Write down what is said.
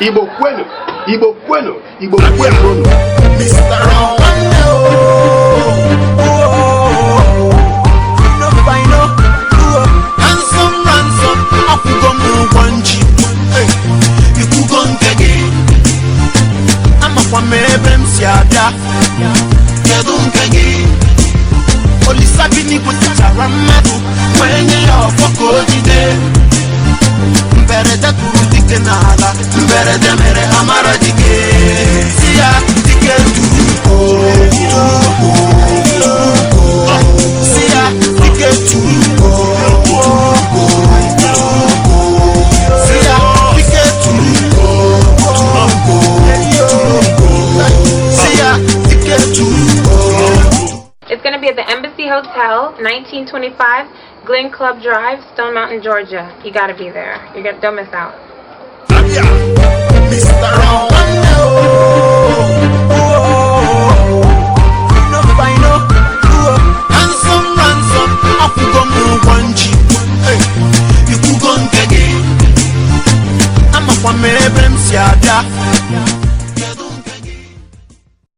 Igbo kwenu, Igbo kwenu, Igbo kwenu. Mr. Ransom, akwụgo m ụgwọ nji. Ikwugo nke gị. Amakwa m ebe m si abịa. Kedu nke gị? Olisa bi n'igwe tichara mmadụ wee nye ya ọfọ ka o jide. Mberede tụrụ dike n'ala, mberede mere amara dike. Si ya dike tụrụ si ya dike tụrụ si ya dike tụrụ si ya dike tụrụ. It's going to be at the Embassy Hotel, 1925 Glen Club Drive, Stone Mountain, Georgia. You got to be there. Don't miss out. Mr. Ransom, akwụgo m ụgwọ nji. Ikwugo nke gị. Amakwa m ebe m si abịa.